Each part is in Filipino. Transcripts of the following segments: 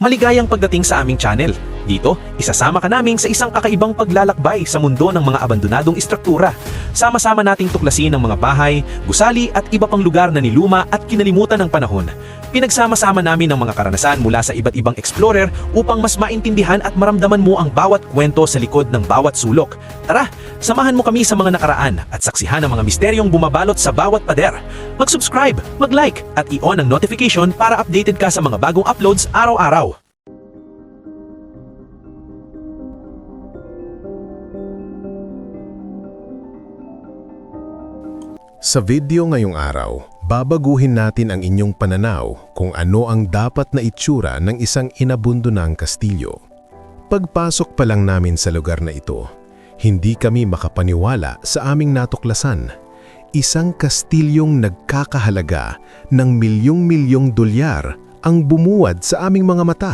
Maligayang pagdating sa aming channel. Dito, isasama ka namin sa isang kakaibang paglalakbay sa mundo ng mga abandonadong istruktura. Sama-sama nating tuklasin ang mga bahay, gusali at iba pang lugar na niluma at kinalimutan ng panahon. Pinagsama-sama namin ang mga karanasan mula sa iba't ibang explorer upang mas maintindihan at maramdaman mo ang bawat kwento sa likod ng bawat sulok. Tara, samahan mo kami sa mga nakaraan at saksihan ang mga misteryong bumabalot sa bawat pader. Mag-subscribe, mag-like at i-on ang notification para updated ka sa mga bagong uploads araw-araw. Sa video ngayong araw, babaguhin natin ang inyong pananaw kung ano ang dapat na itsura ng isang inabundonang kastilyo. Pagpasok pa lang namin sa lugar na ito, hindi kami makapaniwala sa aming natuklasan. Isang kastilyong nagkakahalaga ng milyong-milyong dolyar ang bumuwad sa aming mga mata.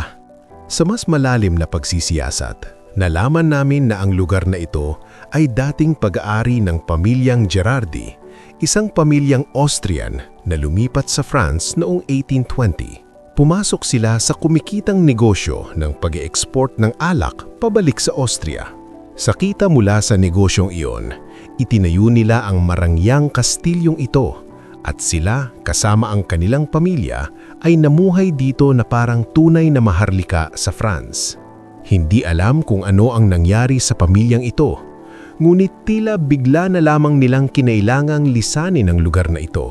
Sa mas malalim na pagsisiyasat, nalaman namin na ang lugar na ito ay dating pag-aari ng pamilyang Gerardi, isang pamilyang Austrian na lumipat sa France noong 1820. Pumasok sila sa kumikitang negosyo ng pag-e-export ng alak pabalik sa Austria. Sa kita mula sa negosyong iyon, itinayo nila ang marangyang kastilyong ito at sila kasama ang kanilang pamilya ay namuhay dito na parang tunay na maharlika sa France. Hindi alam kung ano ang nangyari sa pamilyang ito, ngunit tila bigla na lamang nilang kinailangang lisanin ang lugar na ito.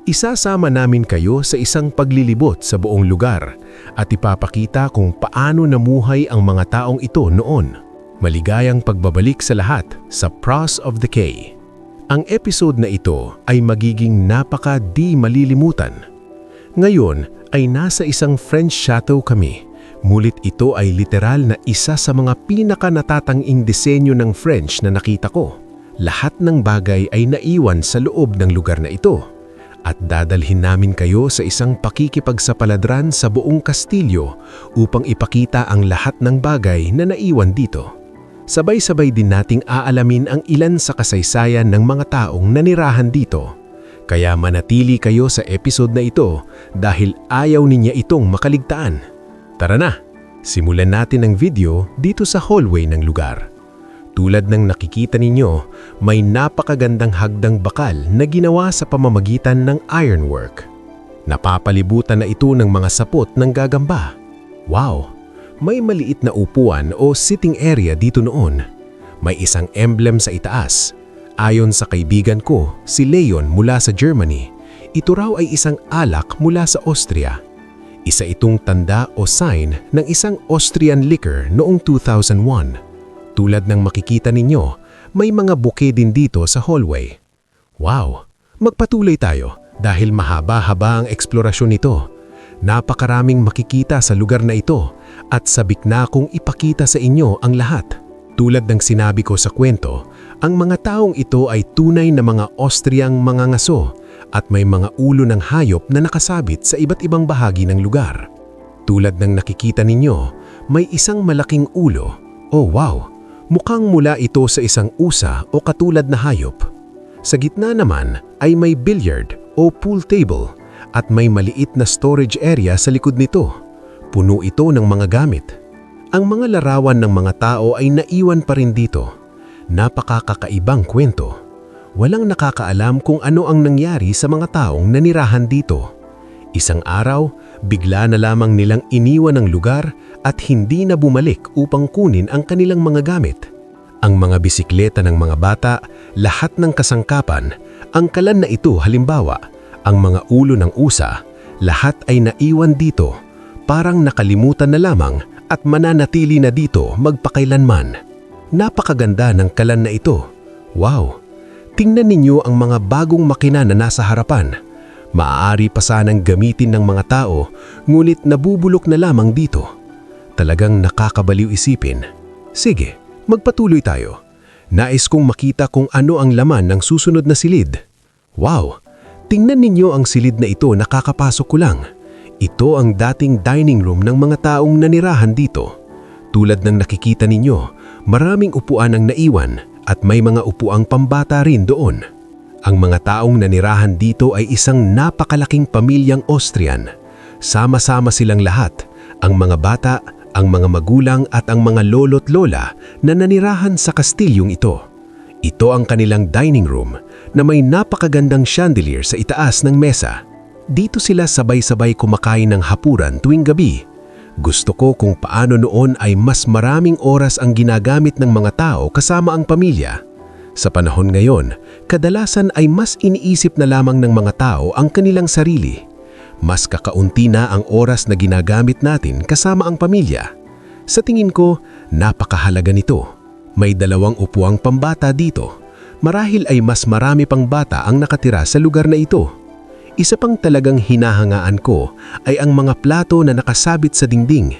Isasama namin kayo sa isang paglilibot sa buong lugar at ipapakita kung paano namuhay ang mga taong ito noon. Maligayang pagbabalik sa lahat sa Pros of the K. Ang episode na ito ay magiging napaka-di malilimutan. Ngayon ay nasa isang French chateau kami. Ngunit ito ay literal na isa sa mga pinaka-natatanging disenyo ng French na nakita ko. Lahat ng bagay ay naiwan sa loob ng lugar na ito. At dadalhin namin kayo sa isang pakikipagsapaladran sa buong kastilyo upang ipakita ang lahat ng bagay na naiwan dito. Sabay-sabay din nating aalamin ang ilan sa kasaysayan ng mga taong nanirahan dito. Kaya manatili kayo sa episode na ito dahil ayaw niya itong makaligtaan. Tara na, simulan natin ang video dito sa hallway ng lugar. Tulad ng nakikita ninyo, may napakagandang hagdang bakal na ginawa sa pamamagitan ng ironwork. Napapalibutan na ito ng mga sapot ng gagamba. Wow! May maliit na upuan o sitting area dito noon. May isang emblem sa itaas. Ayon sa kaibigan ko, si Leon mula sa Germany, ito raw ay isang alak mula sa Austria. Isa itong tanda o sign ng isang Austrian liquor noong 2001. Tulad ng makikita ninyo, may mga bouquet din dito sa hallway. Wow! Magpatuloy tayo dahil mahaba-haba ang eksplorasyon nito. Napakaraming makikita sa lugar na ito at sabik na kong ipakita sa inyo ang lahat. Tulad ng sinabi ko sa kwento, ang mga taong ito ay tunay na mga Austriang mga ngaso at may mga ulo ng hayop na nakasabit sa iba't ibang bahagi ng lugar. Tulad ng nakikita ninyo, may isang malaking ulo. Oh wow! Mukhang mula ito sa isang usa o katulad na hayop. Sa gitna naman ay may billiard o pool table at may maliit na storage area sa likod nito. Puno ito ng mga gamit. Ang mga larawan ng mga tao ay naiwan pa rin dito. Napakakakaibang kwento. Walang nakakaalam kung ano ang nangyari sa mga taong nanirahan dito. Isang araw, bigla na lamang nilang iniwan ang lugar at hindi na bumalik upang kunin ang kanilang mga gamit. Ang mga bisikleta ng mga bata, lahat ng kasangkapan, ang kalan na ito halimbawa, ang mga ulo ng usa, lahat ay naiwan dito, parang nakalimutan na lamang at mananatili na dito magpakailanman. Napakaganda ng kalan na ito. Wow! Tingnan ninyo ang mga bagong makina na nasa harapan. Maaari pa sanang gamitin ng mga tao, ngunit nabubulok na lamang dito. Talagang nakakabaliw isipin. Sige, magpatuloy tayo. Nais kong makita kung ano ang laman ng susunod na silid. Wow! Tingnan ninyo ang silid na ito, nakakapasok ko lang. Ito ang dating dining room ng mga taong nanirahan dito. Tulad ng nakikita ninyo, maraming upuan ang naiwan at may mga upuang pambata rin doon. Ang mga taong nanirahan dito ay isang napakalaking pamilyang Austrian. Sama-sama silang lahat. Ang mga bata, ang mga magulang at ang mga lolo't lola na nanirahan sa kastilyong ito. Ito ang kanilang dining room na may napakagandang chandelier sa itaas ng mesa. Dito sila sabay-sabay kumakain ng hapuran tuwing gabi. Gusto ko kung paano noon ay mas maraming oras ang ginagamit ng mga tao kasama ang pamilya. Sa panahon ngayon, kadalasan ay mas iniisip na lamang ng mga tao ang kanilang sarili. Mas kakaunti na ang oras na ginagamit natin kasama ang pamilya. Sa tingin ko, napakahalaga nito. May 2 upuang pambata dito. Marahil ay mas marami pang bata ang nakatira sa lugar na ito. Isa pang talagang hinahangaan ko ay ang mga plato na nakasabit sa dingding.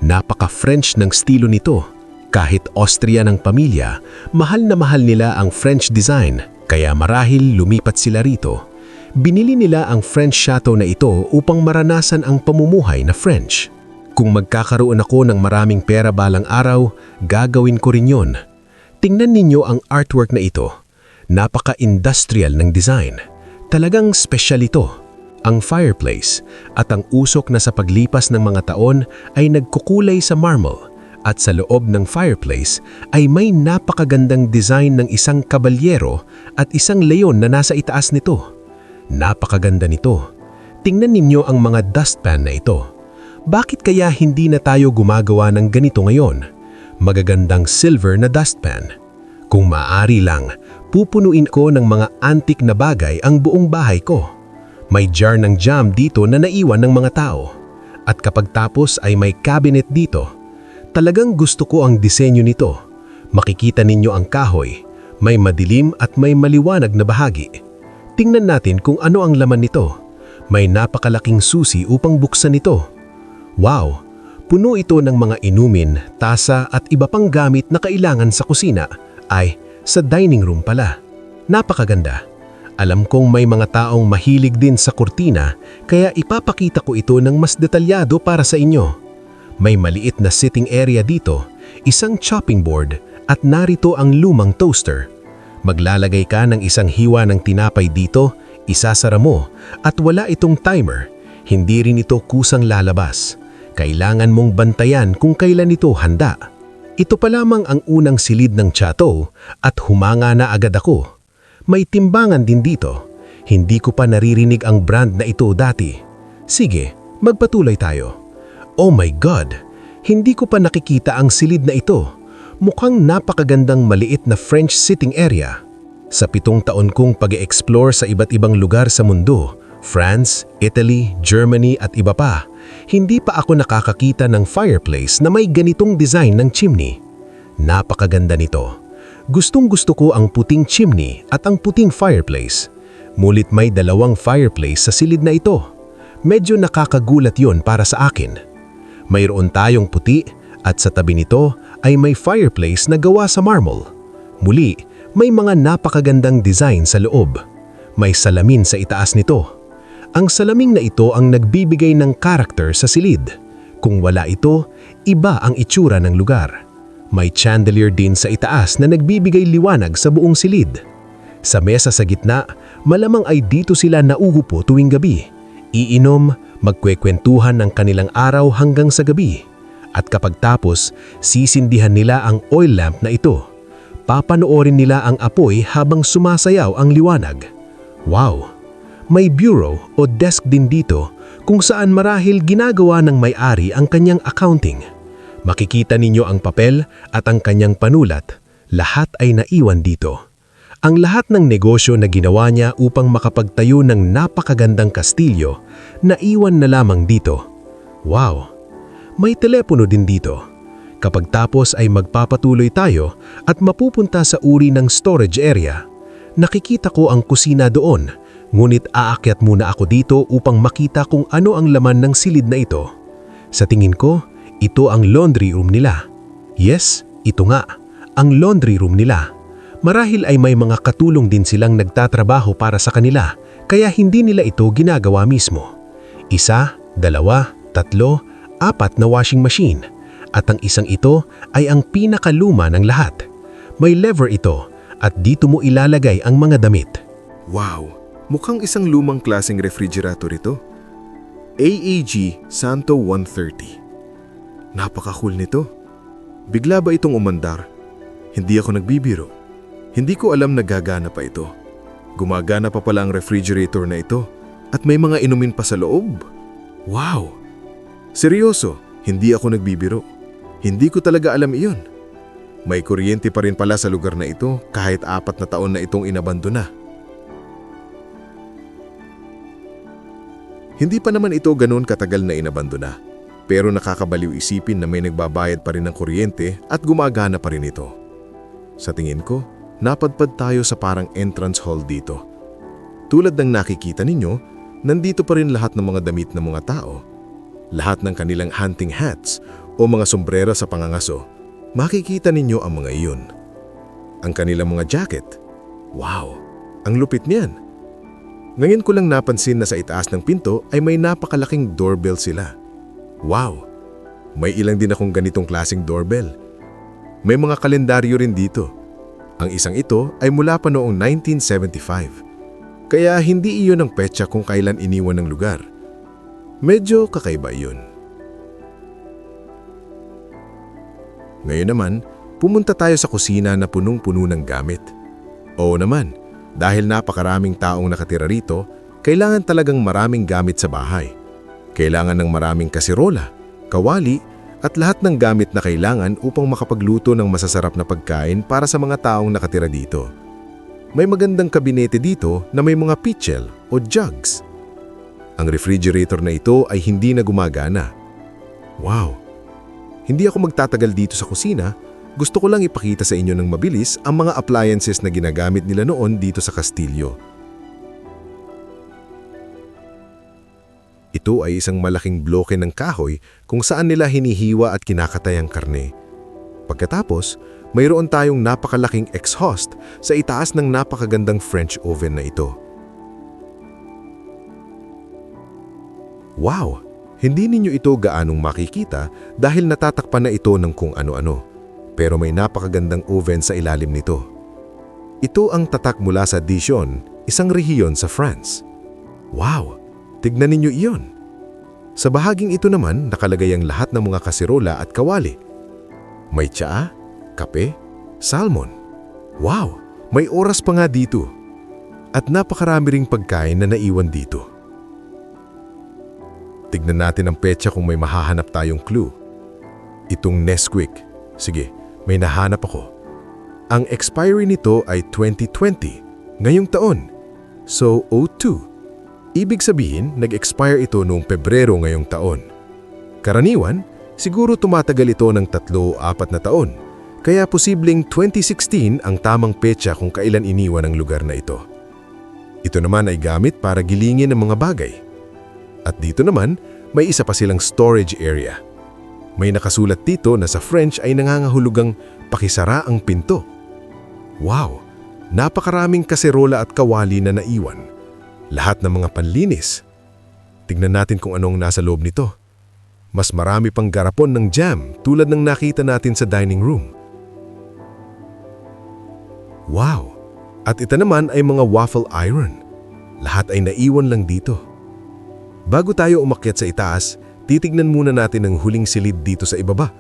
Napaka-French ng estilo nito. Kahit Austria ng pamilya, mahal na mahal nila ang French design, kaya marahil lumipat sila rito. Binili nila ang French chateau na ito upang maranasan ang pamumuhay na French. Kung magkakaroon ako ng maraming pera balang araw, gagawin ko rin yon. Tingnan ninyo ang artwork na ito. Napaka-industrial ng design. Talagang special ito. Ang fireplace at ang usok na sa paglipas ng mga taon ay nagkukulay sa marble at sa loob ng fireplace ay may napakagandang design ng isang kabalyero at isang leon na nasa itaas nito. Napakaganda nito. Tingnan ninyo ang mga dustpan na ito. Bakit kaya hindi na tayo gumagawa ng ganito ngayon? Magagandang silver na dustpan. Kung maaari lang, pupunuin ko ng mga antique na bagay ang buong bahay ko. May jar ng jam dito na naiwan ng mga tao. At kapag tapos ay may cabinet dito. Talagang gusto ko ang disenyo nito. Makikita ninyo ang kahoy. May madilim at may maliwanag na bahagi. Tingnan natin kung ano ang laman nito. May napakalaking susi upang buksan ito. Wow! Puno ito ng mga inumin, tasa at iba pang gamit na kailangan sa kusina. Ay, sa dining room pala. Napakaganda. Alam kong may mga taong mahilig din sa kurtina, kaya ipapakita ko ito ng mas detalyado para sa inyo. May maliit na sitting area dito, isang chopping board at narito ang lumang toaster. Maglalagay ka ng isang hiwa ng tinapay dito, isasara mo at wala itong timer. Hindi rin ito kusang lalabas. Kailangan mong bantayan kung kailan ito handa. Ito pa lamang ang unang silid ng chateau at humanga na agad ako. May timbangan din dito. Hindi ko pa naririnig ang brand na ito dati. Sige, magpatuloy tayo. Oh my God! Hindi ko pa nakikita ang silid na ito. Mukhang napakagandang maliit na French sitting area. Sa 7 taon kong pag-e-explore sa iba't ibang lugar sa mundo, France, Italy, Germany at iba pa, hindi pa ako nakakakita ng fireplace na may ganitong design ng chimney. Napakaganda nito. Gustong-gusto ko ang puting chimney at ang puting fireplace. Mulit may 2 fireplace sa silid na ito. Medyo nakakagulat yon para sa akin. Mayroon tayong puti at sa tabi nito ay may fireplace na gawa sa marble. Muli, may mga napakagandang design sa loob. May salamin sa itaas nito. Ang salaming na ito ang nagbibigay ng karakter sa silid. Kung wala ito, iba ang itsura ng lugar. May chandelier din sa itaas na nagbibigay liwanag sa buong silid. Sa mesa sa gitna, malamang ay dito sila nauupo tuwing gabi. Iinom, magkwekwentuhan ng kanilang araw hanggang sa gabi. At kapag tapos, sisindihan nila ang oil lamp na ito. Papanoorin nila ang apoy habang sumasayaw ang liwanag. Wow! May bureau o desk din dito kung saan marahil ginagawa ng may-ari ang kanyang accounting. Makikita ninyo ang papel at ang kanyang panulat. Lahat ay naiwan dito. Ang lahat ng negosyo na ginawa niya upang makapagtayo ng napakagandang kastilyo, naiwan na lamang dito. Wow! May telepono din dito. Kapag tapos ay magpapatuloy tayo at mapupunta sa uri ng storage area. Nakikita ko ang kusina doon, ngunit aakyat muna ako dito upang makita kung ano ang laman ng silid na ito. Sa tingin ko, ito ang laundry room nila. Yes, ito nga, ang laundry room nila. Marahil ay may mga katulong din silang nagtatrabaho para sa kanila, kaya hindi nila ito ginagawa mismo. 1, 2, 3, 4 na washing machine. At ang isang ito ay ang pinakaluma ng lahat. May lever ito at dito mo ilalagay ang mga damit. Wow! Mukhang isang lumang klaseng refrigerator ito. AAG Santo 130. Napaka-cool nito. Bigla ba itong umandar? Hindi ako nagbibiro. Hindi ko alam na gagana pa ito. Gumagana pa pala ang refrigerator na ito at may mga inumin pa sa loob. Wow! Seryoso, hindi ako nagbibiro. Hindi ko talaga alam iyon. May kuryente pa rin pala sa lugar na ito kahit 4 na taon na itong inabandona. Hindi pa naman ito ganoon katagal na inabandona. Pero nakakabaliw isipin na may nagbabayad pa rin ng kuryente at gumagana pa rin ito. Sa tingin ko, napadpad tayo sa parang entrance hall dito. Tulad ng nakikita ninyo, nandito pa rin lahat ng mga damit ng mga tao. Lahat ng kanilang hunting hats o mga sombrero sa pangangaso. Makikita ninyo ang mga iyon. Ang kanilang mga jacket. Wow! Ang lupit niyan. Ngayon ko lang napansin na sa itaas ng pinto ay may napakalaking doorbell sila. Wow! May ilang din akong ganitong klaseng doorbell. May mga kalendaryo rin dito. Ang isang ito ay mula pa noong 1975. Kaya hindi iyon ang petsa kung kailan iniwan ng lugar. Medyo kakaiba iyon. Ngayon naman, pumunta tayo sa kusina na punong-puno ng gamit. Oo naman, dahil napakaraming taong nakatira rito, kailangan talagang maraming gamit sa bahay. Kailangan ng maraming kasirola, kawali, at lahat ng gamit na kailangan upang makapagluto ng masasarap na pagkain para sa mga taong nakatira dito. May magandang kabinete dito na may mga pitchel o jugs. Ang refrigerator na ito ay hindi na gumagana. Wow! Hindi ako magtatagal dito sa kusina, gusto ko lang ipakita sa inyo ng mabilis ang mga appliances na ginagamit nila noon dito sa Kastilyo. Ito ay isang malaking bloke ng kahoy kung saan nila hinihiwa at kinakatay ang karne. Pagkatapos, mayroon tayong napakalaking exhaust sa itaas ng napakagandang French oven na ito. Wow! Hindi ninyo ito gaanong makikita dahil natatakpan na ito ng kung ano-ano. Pero may napakagandang oven sa ilalim nito. Ito ang tatak mula sa Dijon, isang rehiyon sa France. Wow! Tignan ninyo iyon. Sa bahaging ito naman nakalagay ang lahat ng mga kasirola at kawali. May tsaa, kape, salmon. Wow! May oras pa nga dito. At napakarami ring pagkain na naiwan dito. Tignan natin ang petsa kung may mahahanap tayong clue. Itong Nesquik. Sige, may nahanap ako. Ang expiry nito ay 2020, ngayong taon. So, 02. Ibig sabihin, nag-expire ito noong Pebrero ngayong taon. Karaniwan, siguro tumatagal ito ng 3 o 4 na taon. Kaya posibleng 2016 ang tamang petsa kung kailan iniwan ang lugar na ito. Ito naman ay gamit para gilingin ang mga bagay. At dito naman, may isa pa silang storage area. May nakasulat dito na sa French ay nangangahulugang pakisara ang pinto. Wow! Napakaraming kaserola at kawali na naiwan. Lahat ng mga panlinis. Tignan natin kung anong nasa loob nito. Mas marami pang garapon ng jam tulad ng nakita natin sa dining room. Wow! At ito naman ay mga waffle iron. Lahat ay naiwan lang dito. Bago tayo umakyat sa itaas, titignan muna natin ang huling silid dito sa ibaba.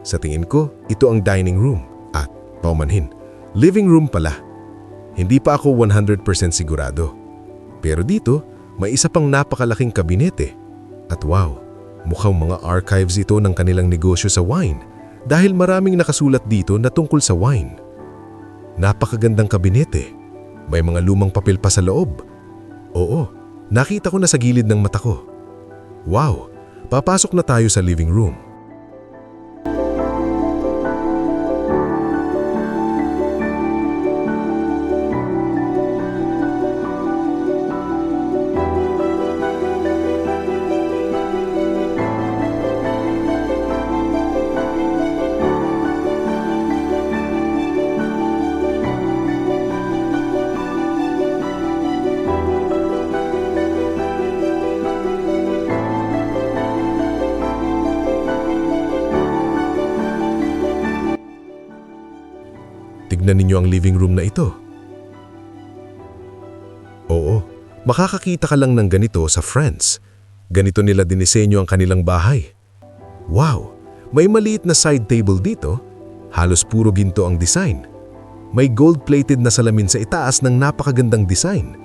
Sa tingin ko, ito ang dining room at, paumanhin, living room pala. Hindi pa ako 100% sigurado. Pero dito, may isa pang napakalaking kabinete. At wow, mukhang mga archives ito ng kanilang negosyo sa wine dahil maraming nakasulat dito na tungkol sa wine. Napakagandang kabinete. May mga lumang papel pa sa loob. Oo, nakita ko na sa gilid ng mata ko. Wow, papasok na tayo sa living room. Tignan ninyo ang living room na ito. Oo, makakakita ka lang ng ganito sa France. Ganito nila dinisenyo ang kanilang bahay. Wow, May maliit na side table dito, halos puro ginto ang design. May gold-plated na salamin sa itaas ng napakagandang design.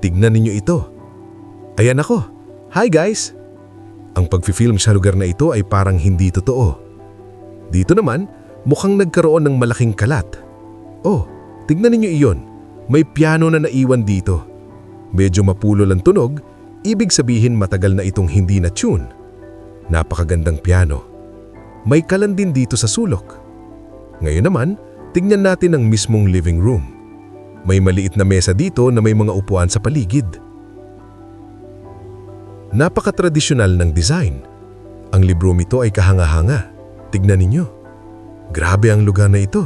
Tignan ninyo ito. Ayan ako. Hi guys! Ang pag-film sa lugar na ito ay parang hindi totoo. Dito naman, mukhang nagkaroon ng malaking kalat. Oh, tignan ninyo iyon. May piano na naiwan dito. Medyo mapulol ang tunog, ibig sabihin matagal na itong hindi na-tune. Napakagandang piano. May kalan din dito sa sulok. Ngayon naman, tingnan natin ang mismong living room. May maliit na mesa dito na may mga upuan sa paligid. Napaka-tradisyonal ng design. Ang libro nito ay kahanga-hanga. Tignan ninyo. Grabe ang lugar na ito.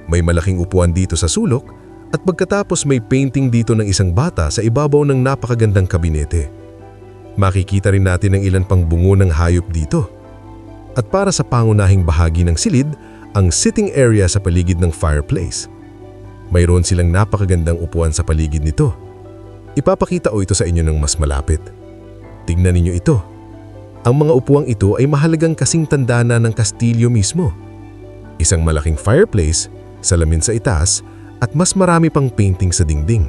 May malaking upuan dito sa sulok at pagkatapos may painting dito ng isang bata sa ibabaw ng napakagandang kabinete. Makikita rin natin ang ilan pang bungo ng hayop dito. At para sa pangunahing bahagi ng silid, ang sitting area sa paligid ng fireplace. Mayroon silang napakagandang upuan sa paligid nito. Ipapakita ko ito sa inyo ng mas malapit. Tingnan ninyo ito. Ang mga upuang ito ay mahalagang kasing tanda na ng kastilyo mismo. Isang malaking fireplace, salamin sa itaas, at mas marami pang painting sa dingding.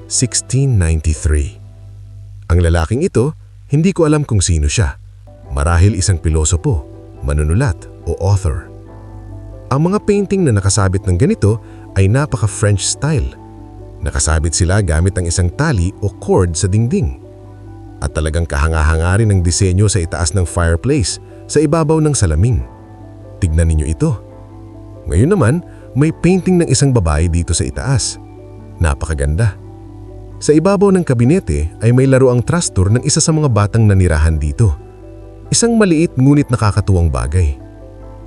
1693. Ang lalaking ito, hindi ko alam kung sino siya. Marahil isang pilosopo, manunulat o author. Ang mga painting na nakasabit ng ganito ay napaka-French style. Nakasabit sila gamit ang isang tali o cord sa dingding. At talagang kahanga-hanga rin ang disenyo sa itaas ng fireplace sa ibabaw ng salamin. Tignan ninyo ito. Ngayon naman, may painting ng isang babae dito sa itaas. Napakaganda. Sa ibabaw ng kabinete ay may laruang trastor ng isa sa mga batang nanirahan dito. Isang maliit ngunit nakakatuwang bagay.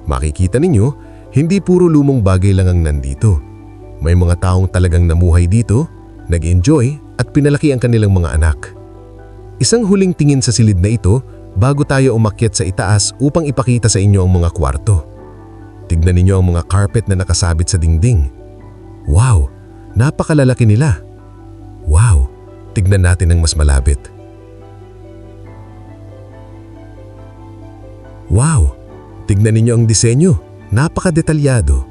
Makikita ninyo, hindi puro lumang bagay lang ang nandito. May mga taong talagang namuhay dito, nag-enjoy at pinalaki ang kanilang mga anak. Isang huling tingin sa silid na ito bago tayo umakyat sa itaas upang ipakita sa inyo ang mga kwarto. Tignan ninyo ang mga carpet na nakasabit sa dingding. Wow, napakalalaki nila. Wow, tignan natin ang mas malapit. Wow, tignan ninyo ang disenyo. Napakadetalyado.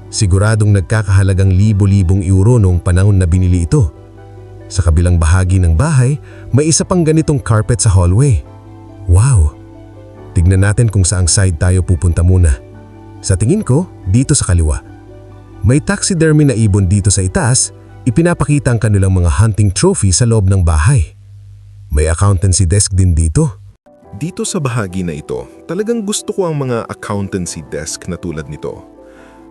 Siguradong nagkakahalagang libo-libong euro noong panahon na binili ito. Sa kabilang bahagi ng bahay, may isa pang ganitong carpet sa hallway. Wow! Tignan natin kung saang side tayo pupunta muna. Sa tingin ko, dito sa kaliwa. May taxidermy na ibon dito sa itaas, ipinapakita ang kanilang mga hunting trophy sa loob ng bahay. May accountancy desk din dito. Dito sa bahagi na ito, talagang gusto ko ang mga accountancy desk na tulad nito.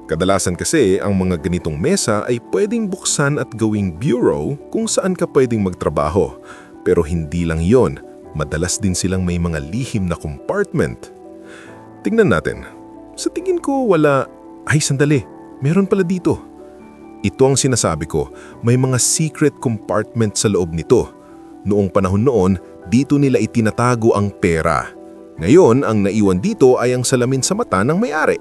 Kadalasan kasi ang mga ganitong mesa ay pwedeng buksan at gawing bureau kung saan ka pwedeng magtrabaho. Pero hindi lang yon, madalas din silang may mga lihim na compartment. Tingnan natin. Sa tingin ko wala... Ay sandali, meron pala dito. Ito ang sinasabi ko, may mga secret compartment sa loob nito. Noong panahon noon, dito nila itinatago ang pera. Ngayon, ang naiwan dito ay ang salamin sa mata ng may-ari.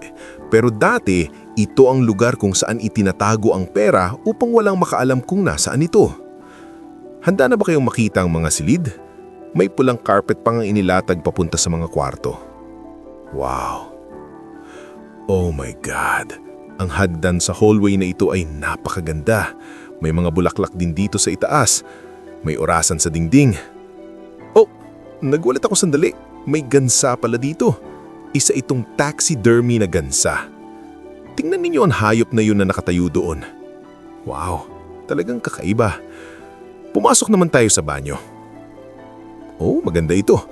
Pero dati, ito ang lugar kung saan itinatago ang pera upang walang makaalam kung nasaan ito. Handa na ba kayong makita ang mga silid? May pulang carpet pang inilatag papunta sa mga kwarto. Wow! Oh my God! Ang hagdan sa hallway na ito ay napakaganda. May mga bulaklak din dito sa itaas. May orasan sa dingding. Oh, nagulat ako sandali. May gansa pala dito. Isa itong taxidermy na gansa. Tingnan ninyo ang hayop na yun na nakatayo doon. Wow, talagang kakaiba. Pumasok naman tayo sa banyo. Oh, maganda ito.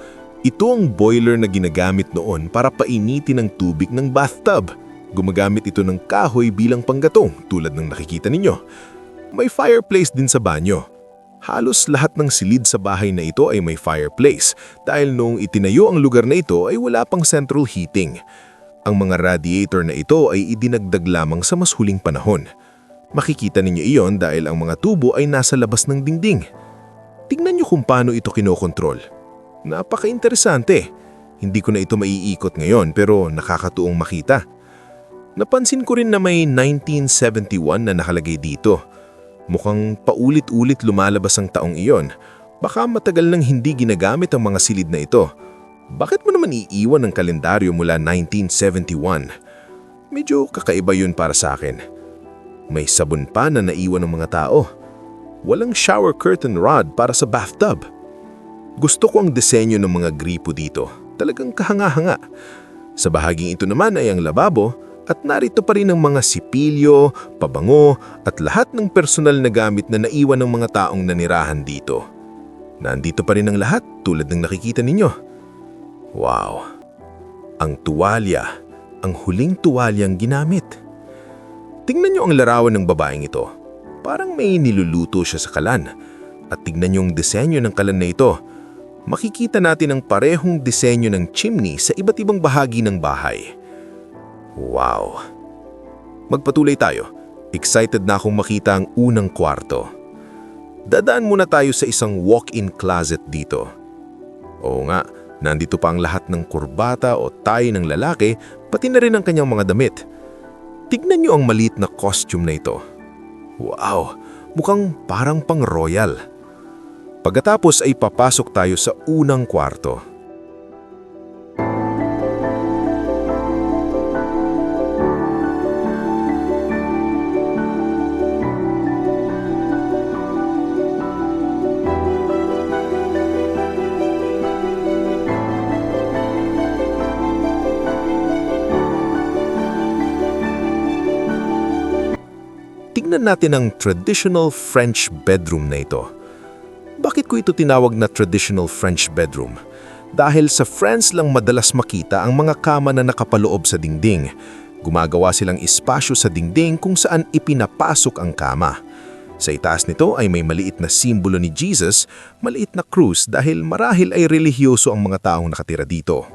Ito ang boiler na ginagamit noon para painitin ang tubig ng bathtub. Gumagamit ito ng kahoy bilang panggatong tulad ng nakikita ninyo. May fireplace din sa banyo. Halos lahat ng silid sa bahay na ito ay may fireplace dahil noong itinayo ang lugar na ito ay wala pang central heating. Ang mga radiator na ito ay idinagdag lamang sa mas huling panahon. Makikita ninyo iyon dahil ang mga tubo ay nasa labas ng dingding. Tingnan nyo kung paano ito kinokontrol. Napaka-interesante. Hindi ko na ito maiikot ngayon pero nakakatuong makita. Napansin ko rin na may 1971 na nakalagay dito. Mukhang paulit-ulit lumalabas ang taong iyon. Baka matagal nang hindi ginagamit ang mga silid na ito. Bakit mo naman iiwan ang kalendaryo mula 1971? Medyo kakaiba yun para sa akin. May sabon pa na naiwan ng mga tao. Walang shower curtain rod para sa bathtub. Gusto ko ang disenyo ng mga gripo dito. Talagang kahanga-hanga. Sa bahaging ito naman ay ang lababo at narito pa rin ang mga sipilyo, pabango at lahat ng personal na gamit na naiwan ng mga taong nanirahan dito. Nandito pa rin ang lahat tulad ng nakikita ninyo. Wow! Ang tuwalya, ang huling tuwalyang ginamit. Tingnan niyo ang larawan ng babaeng ito. Parang may niluluto siya sa kalan. At tignan niyo ang disenyo ng kalan na ito. Makikita natin ang parehong disenyo ng chimney sa iba't ibang bahagi ng bahay. Wow! Magpatuloy tayo. Excited na akong makita ang unang kwarto. Dadaan muna tayo sa isang walk-in closet dito. Oo nga, nandito pa ang lahat ng kurbata o tie ng lalaki, pati na rin ang kanyang mga damit. Tignan niyo ang maliit na costume na ito. Wow! Mukhang parang pang-royal. Pagkatapos ay papasok tayo sa unang kwarto. Tingnan natin ang traditional French bedroom na ito. Bakit ko ito tinawag na traditional French bedroom? Dahil sa France lang madalas makita ang mga kama na nakapaloob sa dingding. Gumagawa silang espasyo sa dingding kung saan ipinapasok ang kama. Sa itaas nito ay may maliit na simbolo ni Jesus, maliit na krus dahil marahil ay relihiyoso ang mga taong nakatira dito.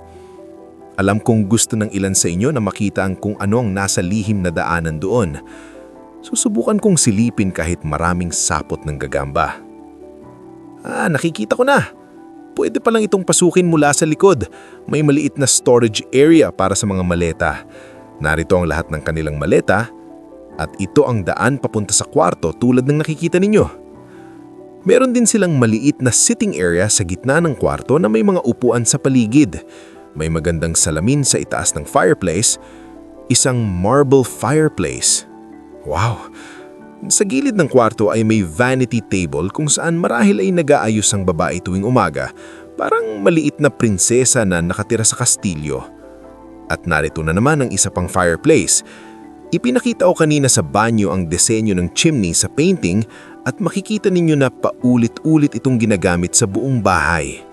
Alam kong gusto ng ilan sa inyo na makita ang kung ano ang nasa lihim na daanan doon. Susubukan kong silipin kahit maraming sapot ng gagamba. Nakikita ko na. Pwede palang itong pasukin mula sa likod. May maliit na storage area para sa mga maleta. Narito ang lahat ng kanilang maleta at ito ang daan papunta sa kwarto tulad ng nakikita ninyo. Meron din silang maliit na sitting area sa gitna ng kwarto na may mga upuan sa paligid. May magandang salamin sa itaas ng fireplace, isang marble fireplace. Wow! Sa gilid ng kwarto ay may vanity table kung saan marahil ay nag-aayos ang babae tuwing umaga, parang maliit na prinsesa na nakatira sa kastilyo. At narito na naman ang isa pang fireplace. Ipinakita ko kanina sa banyo ang disenyo ng chimney sa painting at makikita ninyo na paulit-ulit itong ginagamit sa buong bahay.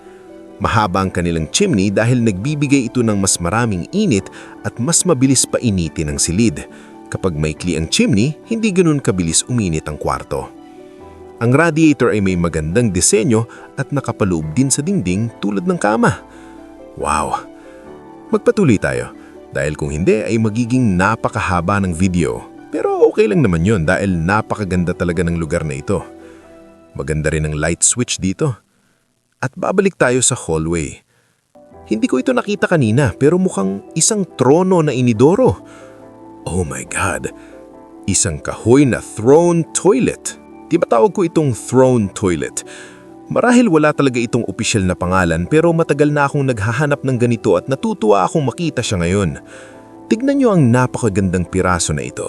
Mahaba ang kanilang chimney dahil nagbibigay ito ng mas maraming init at mas mabilis painitin ang silid. Kapag maikli ang chimney, hindi ganoon kabilis uminit ang kwarto. Ang radiator ay may magandang disenyo at nakapaloob din sa dingding tulad ng kama. Wow! Magpatuloy tayo dahil kung hindi ay magiging napakahaba ng video. Pero okay lang naman yun dahil napakaganda talaga ng lugar na ito. Maganda rin ang light switch dito. At babalik tayo sa hallway. Hindi ko ito nakita kanina pero mukhang isang trono na inidoro. Oh my God! Isang kahoy na throne toilet. Tinatawag ko itong throne toilet. Marahil wala talaga itong opisyal na pangalan pero matagal na akong naghahanap ng ganito at natutuwa akong makita siya ngayon. Tignan niyo ang napakagandang piraso na ito.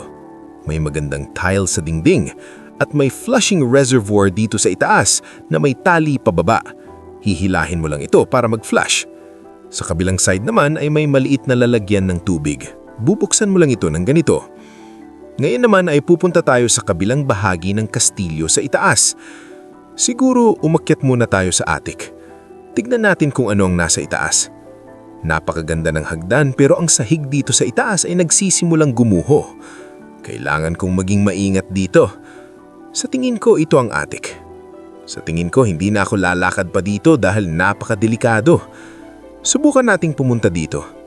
May magandang tile sa dingding at may flushing reservoir dito sa itaas na may tali pababa. Hihilahin mo lang ito para mag-flush. Sa kabilang side naman ay may maliit na lalagyan ng tubig. Bubuksan mo lang ito ng ganito. Ngayon naman ay pupunta tayo sa kabilang bahagi ng kastilyo sa itaas. Siguro umakyat muna tayo sa attic. Tignan natin kung ano ang nasa itaas. Napakaganda ng hagdan pero ang sahig dito sa itaas ay nagsisimulang gumuho. Kailangan kong maging maingat dito. Sa tingin ko ito ang attic. Sa tingin ko hindi na ako lalakad pa dito dahil napakadelikado. Subukan nating pumunta dito.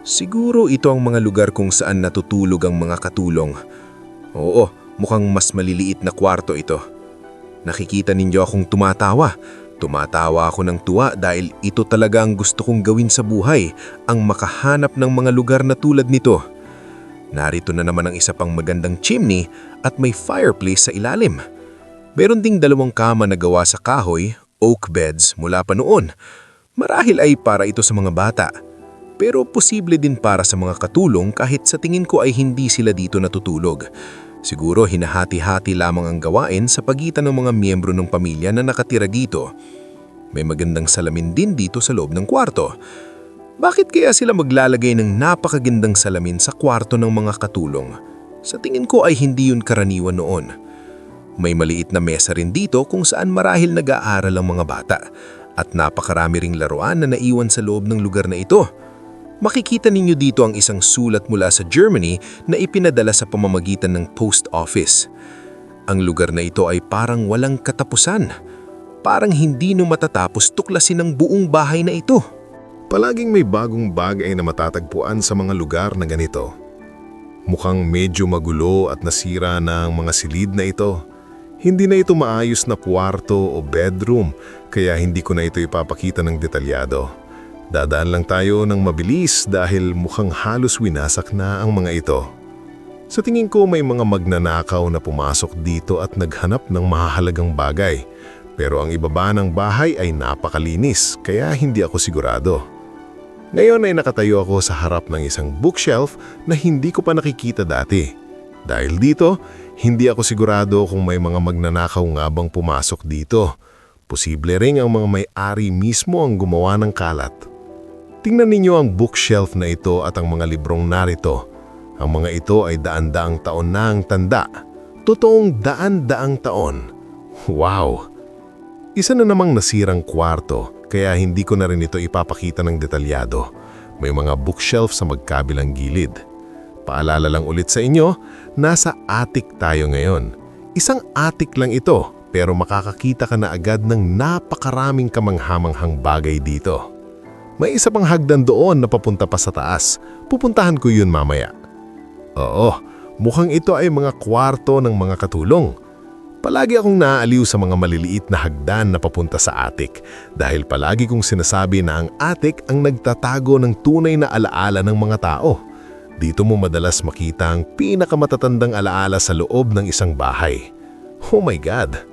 Siguro ito ang mga lugar kung saan natutulog ang mga katulong. Oo, mukhang mas maliliit na kwarto ito. Nakikita ninyo akong tumatawa. Tumatawa ako ng tuwa dahil ito talaga ang gusto kong gawin sa buhay, ang makahanap ng mga lugar na tulad nito. Narito na naman ang isa pang magandang chimney at may fireplace sa ilalim. Meron ding 2 kama na gawa sa kahoy, oak beds mula pa noon. Marahil ay para ito sa mga bata, pero posible din para sa mga katulong kahit sa tingin ko ay hindi sila dito natutulog. Siguro hinahati-hati lamang ang gawain sa pagitan ng mga miyembro ng pamilya na nakatira dito. May magandang salamin din dito sa loob ng kwarto. Bakit kaya sila maglalagay ng napakagandang salamin sa kwarto ng mga katulong? Sa tingin ko ay hindi yun karaniwan noon. May maliit na mesa rin dito kung saan marahil nag-aaral ang mga bata at napakarami ring laruan na naiwan sa loob ng lugar na ito. Makikita ninyo dito ang isang sulat mula sa Germany na ipinadala sa pamamagitan ng post office. Ang lugar na ito ay parang walang katapusan. Parang hindi no matatapos tuklasin ang buong bahay na ito. Palaging may bagong bagay na matatagpuan sa mga lugar na ganito. Mukhang medyo magulo at nasira na ang mga silid na ito. Hindi na ito maayos na kwarto o bedroom, kaya hindi ko na ito ipapakita ng detalyado. Dadaan lang tayo ng mabilis dahil mukhang halos winasak na ang mga ito. Sa tingin ko may mga magnanakaw na pumasok dito at naghanap ng mahahalagang bagay. Pero ang ibaba ng bahay ay napakalinis, kaya hindi ako sigurado. Ngayon ay nakatayo ako sa harap ng isang bookshelf na hindi ko pa nakikita dati. Dahil dito, hindi ako sigurado kung may mga magnanakaw nga bang pumasok dito. Posible ring ang mga may-ari mismo ang gumawa ng kalat. Tingnan ninyo ang bookshelf na ito at ang mga librong narito. Ang mga ito ay daan-daang taon na ang tanda. Totoong daan-daang taon. Wow! Isa na namang nasirang kwarto, kaya hindi ko na rin ito ipapakita ng detalyado. May mga bookshelf sa magkabilang gilid. Paalala lang ulit sa inyo, nasa attic tayo ngayon. Isang attic lang ito, pero makakakita ka na agad ng napakaraming kamanghamanghang bagay dito. May isa pang hagdan doon na papunta pa sa taas. Pupuntahan ko yun mamaya. Oo, mukhang ito ay mga kwarto ng mga katulong. Palagi akong naaaliw sa mga maliliit na hagdan na papunta sa attic dahil palagi kong sinasabi na ang attic ang nagtatago ng tunay na alaala ng mga tao. Dito mo madalas makita ang pinakamatatandang alaala sa loob ng isang bahay. Oh my God!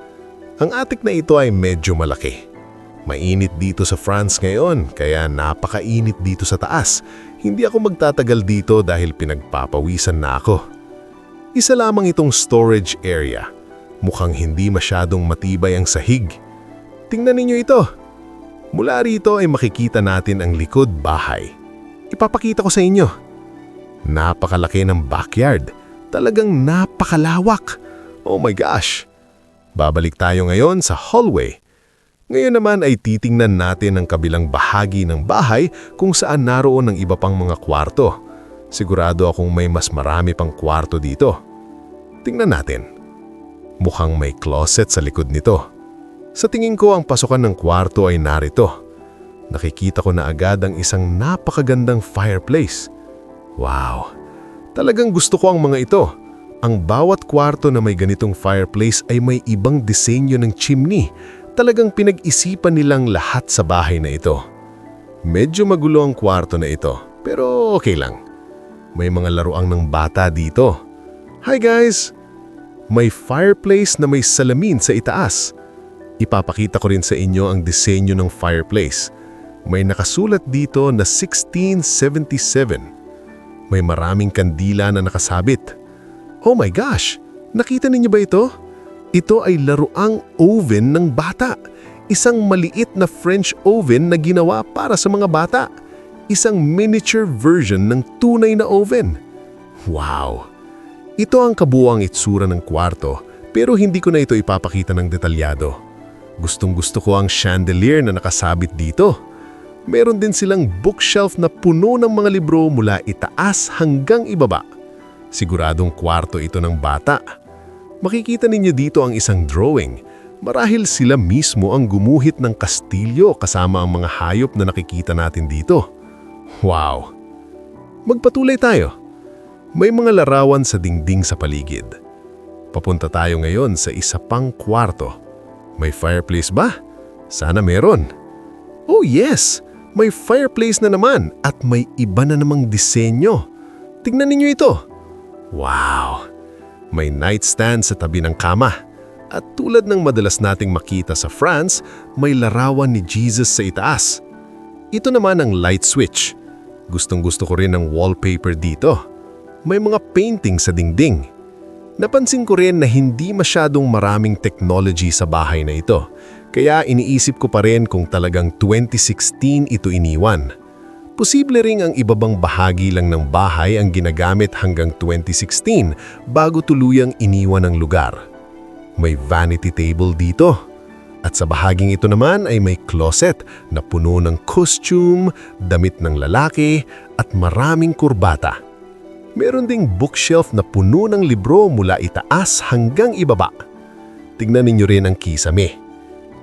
Ang attic na ito ay medyo malaki. Mainit dito sa France ngayon, kaya napakainit dito sa taas. Hindi ako magtatagal dito dahil pinagpapawisan na ako. Isa lamang itong storage area. Mukhang hindi masyadong matibay ang sahig. Tingnan ninyo ito. Mula rito ay makikita natin ang likod bahay. Ipapakita ko sa inyo. Napakalaki ng backyard. Talagang napakalawak. Oh my gosh! Babalik tayo ngayon sa hallway. Ngayon naman ay titingnan natin ang kabilang bahagi ng bahay kung saan naroon ang iba pang mga kwarto. Sigurado akong may mas marami pang kwarto dito. Tingnan natin. Mukhang may closet sa likod nito. Sa tingin ko ang pasukan ng kwarto ay narito. Nakikita ko na agad ang isang napakagandang fireplace. Wow! Talagang gusto ko ang mga ito. Ang bawat kwarto na may ganitong fireplace ay may ibang disenyo ng chimney. Talagang pinag-isipan nilang lahat sa bahay na ito. Medyo magulo ang kwarto na ito, pero okay lang. May mga laruang ng bata dito. Hi guys! May fireplace na may salamin sa itaas. Ipapakita ko rin sa inyo ang disenyo ng fireplace. May nakasulat dito na 1677. May maraming kandila na nakasabit. Oh my gosh! Nakita ninyo ba ito? Ito ay laruang oven ng bata. Isang maliit na French oven na ginawa para sa mga bata. Isang miniature version ng tunay na oven. Wow! Ito ang kabuuang itsura ng kwarto, pero hindi ko na ito ipapakita ng detalyado. Gustong-gusto ko ang chandelier na nakasabit dito. Meron din silang bookshelf na puno ng mga libro mula itaas hanggang ibaba. Siguradong kwarto ito ng bata. Makikita ninyo dito ang isang drawing. Marahil sila mismo ang gumuhit ng kastilyo kasama ang mga hayop na nakikita natin dito. Wow! Magpatuloy tayo. May mga larawan sa dingding sa paligid. Papunta tayo ngayon sa isa pang kwarto. May fireplace ba? Sana meron. Oh yes! May fireplace na naman at may iba na namang disenyo. Tignan ninyo ito. Wow! May nightstand sa tabi ng kama. At tulad ng madalas nating makita sa France, may larawan ni Jesus sa itaas. Ito naman ang light switch. Gustong-gusto ko rin ang wallpaper dito. May mga painting sa dingding. Napansin ko rin na hindi masyadong maraming technology sa bahay na ito. Kaya iniisip ko pa rin kung talagang 2016 ito iniwan. Posible ring ang ibabang bahagi lang ng bahay ang ginagamit hanggang 2016 bago tuluyang iniwan ang lugar. May vanity table dito. At sa bahaging ito naman ay may closet na puno ng costume, damit ng lalaki at maraming kurbata. Meron ding bookshelf na puno ng libro mula itaas hanggang ibaba. Tignan ninyo rin ang kisame.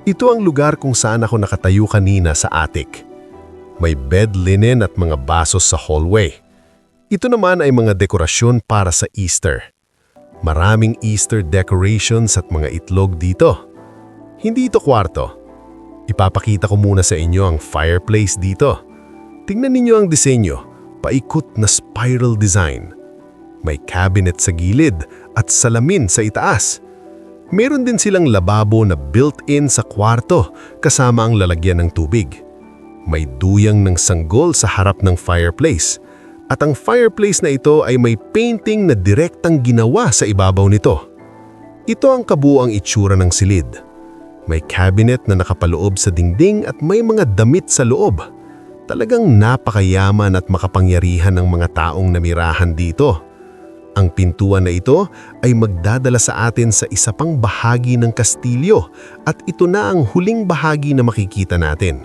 Ito ang lugar kung saan ako nakatayo kanina sa attic. May bed linen at mga basos sa hallway. Ito naman ay mga dekorasyon para sa Easter. Maraming Easter decorations at mga itlog dito. Hindi ito kwarto. Ipapakita ko muna sa inyo ang fireplace dito. Tingnan ninyo ang disenyo, paikot na spiral design. May cabinet sa gilid at salamin sa itaas. Meron din silang lababo na built-in sa kwarto kasama ang lalagyan ng tubig. May duyang ng sanggol sa harap ng fireplace. At ang fireplace na ito ay may painting na direktang ginawa sa ibabaw nito. Ito ang kabuuang itsura ng silid. May cabinet na nakapaloob sa dingding at may mga damit sa loob. Talagang napakayaman at makapangyarihan ng mga taong namirahan dito. Ang pintuan na ito ay magdadala sa atin sa isa pang bahagi ng kastilyo at ito na ang huling bahagi na makikita natin.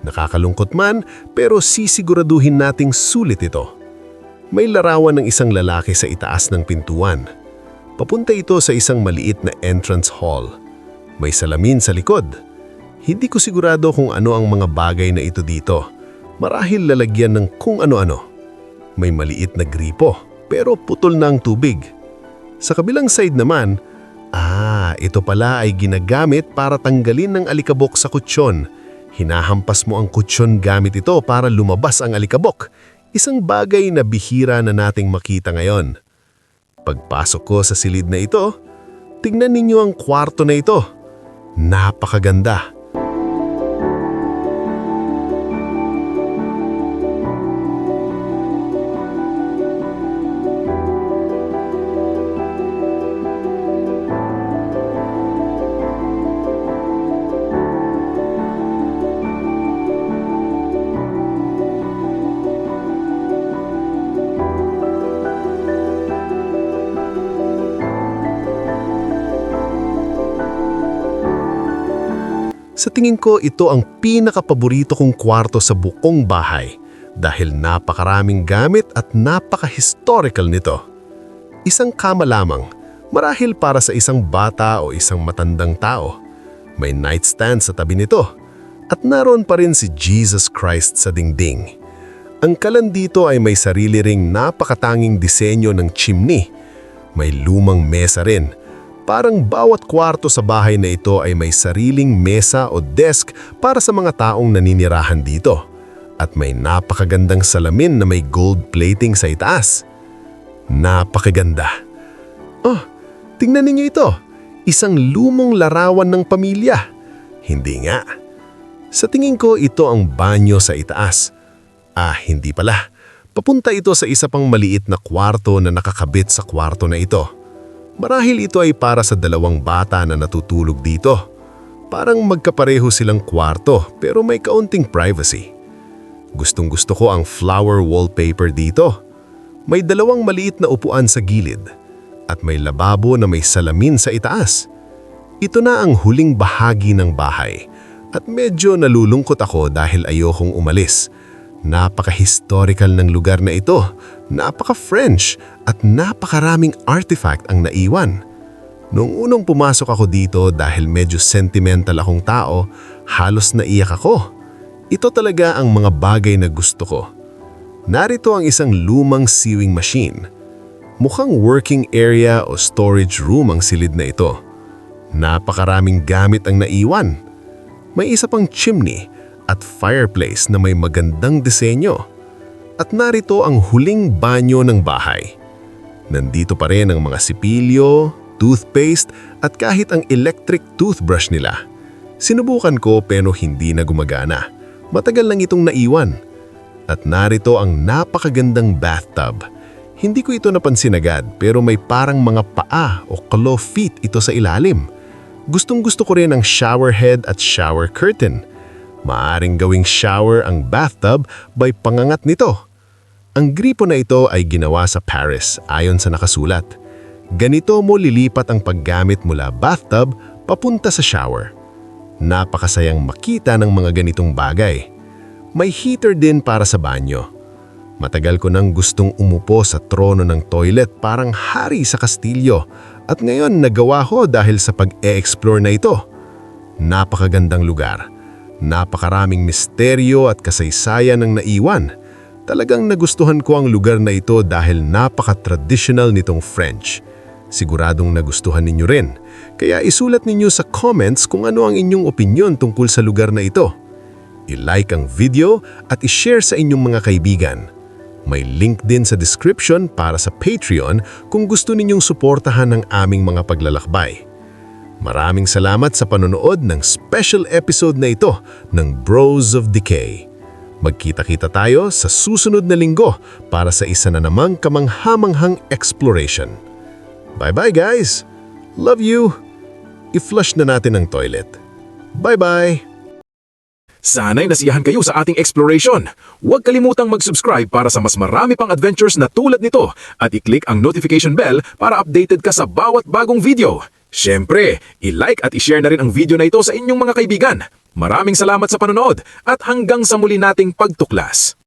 Nakakalungkot man pero sisiguraduhin nating sulit ito. May larawan ng isang lalaki sa itaas ng pintuan. Papunta ito sa isang maliit na entrance hall. May salamin sa likod. Hindi ko sigurado kung ano ang mga bagay na ito dito. Marahil lalagyan ng kung ano-ano. May maliit na gripo, pero putol na ang tubig. Sa kabilang side naman, ito pala ay ginagamit para tanggalin ng alikabok sa kutsyon. Hinahampas mo ang kutsyon gamit ito para lumabas ang alikabok. Isang bagay na bihira na nating makita ngayon. Pagpasok ko sa silid na ito, tignan ninyo ang kwarto na ito. Napakaganda. Sa tingin ko, ito ang pinakapaborito kong kwarto sa buong bahay dahil napakaraming gamit at napaka-historical nito. Isang kama lamang, marahil para sa isang bata o isang matandang tao. May nightstand sa tabi nito at naroon pa rin si Jesus Christ sa dingding. Ang kalan dito ay may sarili ring napakatanging disenyo ng chimney. May lumang mesa rin. Parang bawat kwarto sa bahay na ito ay may sariling mesa o desk para sa mga taong naninirahan dito. At may napakagandang salamin na may gold plating sa itaas. Napakaganda. Oh, tingnan ninyo ito. Isang lumang larawan ng pamilya. Hindi nga. Sa tingin ko ito ang banyo sa itaas. Hindi pala. Papunta ito sa isa pang maliit na kwarto na nakakabit sa kwarto na ito. Marahil ito ay para sa dalawang bata na natutulog dito. Parang magkapareho silang kwarto pero may kaunting privacy. Gustong-gusto ko ang flower wallpaper dito. May dalawang maliit na upuan sa gilid at may lababo na may salamin sa itaas. Ito na ang huling bahagi ng bahay at medyo nalulungkot ako dahil ayokong umalis. Napaka-historical ng lugar na ito, napaka-French at napakaraming artifact ang naiwan. Noong unang pumasok ako dito dahil medyo sentimental akong tao, halos naiyak ako. Ito talaga ang mga bagay na gusto ko. Narito ang isang lumang sewing machine. Mukhang working area o storage room ang silid na ito. Napakaraming gamit ang naiwan. May isa pang chimney at fireplace na may magandang disenyo. At narito ang huling banyo ng bahay. Nandito pa rin ang mga sipilyo, toothpaste at kahit ang electric toothbrush nila. Sinubukan ko pero hindi na gumagana. Matagal lang itong naiwan. At narito ang napakagandang bathtub. Hindi ko ito napansin agad pero may parang mga paa o claw feet ito sa ilalim. Gustong-gusto ko rin ang shower head at shower curtain. Maaring gawing shower ang bathtub by pangangat nito. Ang gripo na ito ay ginawa sa Paris ayon sa nakasulat. Ganito mo lilipat ang paggamit mula bathtub papunta sa shower. Napakasayang makita ng mga ganitong bagay. May heater din para sa banyo. Matagal ko nang gustong umupo sa trono ng toilet parang hari sa kastilyo at ngayon nagawa ko dahil sa pag-e-explore na ito. Napakagandang lugar. Napakaraming misteryo at kasaysayan ang naiwan. Talagang nagustuhan ko ang lugar na ito dahil napaka-traditional nitong French. Siguradong nagustuhan ninyo rin. Kaya isulat ninyo sa comments kung ano ang inyong opinyon tungkol sa lugar na ito. I-like ang video at i-share sa inyong mga kaibigan. May link din sa description para sa Patreon kung gusto ninyong suportahan ang aming mga paglalakbay. Maraming salamat sa panonood ng special episode na ito ng Bros of Decay. Magkita-kita tayo sa susunod na linggo para sa isa na namang kamanghamanghang exploration. Bye-bye guys! Love you! I-flush na natin ang toilet. Bye-bye! Sana'y nasiyahan kayo sa ating exploration. Huwag kalimutang mag-subscribe para sa mas marami pang adventures na tulad nito at i-click ang notification bell para updated ka sa bawat bagong video. Siyempre, i-like at i-share na rin ang video na ito sa inyong mga kaibigan. Maraming salamat sa panonood at hanggang sa muli nating pagtuklas.